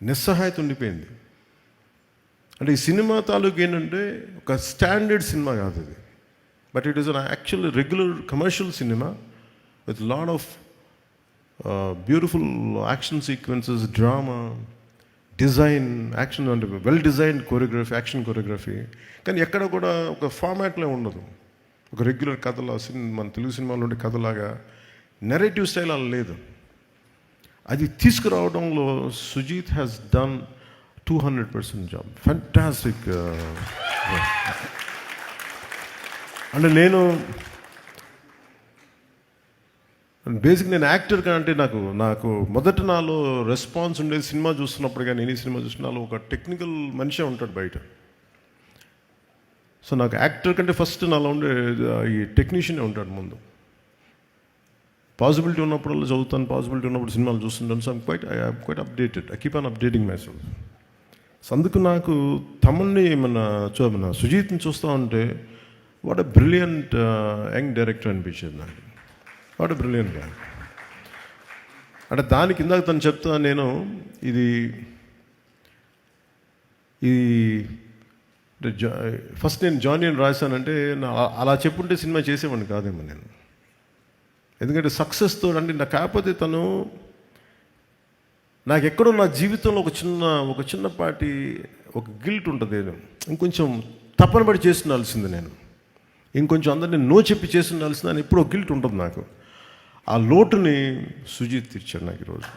నిస్సహాయత ఉండిపోయింది. అంటే ఈ సినిమా తాలూకు ఏంటంటే ఒక స్టాండర్డ్ సినిమా కాదు ఇది, but it is an actual regular commercial cinema with lot of beautiful action sequences, drama, design, action అంటే well designed choreography, action choreography. కానీ ఎక్కడ కూడా ఒక ఫార్మాట్లో ఉండదు. ఒక రెగ్యులర్ కథలా మన తెలుగు సినిమాలో ఉండే కథలాగా నెరేటివ్ స్టైల్ అలా లేదు. అది తీసుకురావడంలో Sujeeth has done 200% job. Fantastic. అంటే నేను బేసిక్ నేను యాక్టర్ కంటే నాకు మొదట నాలో రెస్పాన్స్ ఉండేది సినిమా చూస్తున్నప్పుడు. కానీ నేను ఈ సినిమా చూసినాలో ఒక టెక్నికల్ మనిషే ఉంటాడు బయట. సో నాకు యాక్టర్ కంటే ఫస్ట్ నాలో ఉండే ఈ టెక్నీషియనే ఉంటాడు ముందు. పాసిబిలిటీ ఉన్నప్పుడు చదువుతాను, పాసిబిలిటీ ఉన్నప్పుడు సినిమాలు చూస్తుంటాను. So I'm quite updated. I keep on updating my self. So అందుకు నాకు తమన్ని మన సుజీత్ని చూస్తూ ఉంటే what a brilliant young director అనిపించేది నాకు. వాట్ ఎ బ్రిలియంట్ గా. అంటే దానికి ఇందాక తను చెప్తా, నేను ఇది ఫస్ట్ నేను జానీ అని రాశానంటే అలా చెప్పుంటే సినిమా చేసేవాడిని కాదేమో నేను. ఎందుకంటే సక్సెస్తో అంటే నాకు కాకపోతే తను నాకు ఎక్కడో నా జీవితంలో ఒక చిన్నపాటి ఒక గిల్ట్ ఉంటుంది. ఇంకొంచెం తప్పన పడి చేస్తుండాల్సింది నేను, ఇంకొంచెం అందరినీ నో చెప్పి చేస్తుండాల్సింది అని ఎప్పుడో గిల్ట్ ఉంటుంది నాకు. ఆ లోటుని సుజీత్ తీర్చాడు నాకు ఈరోజు.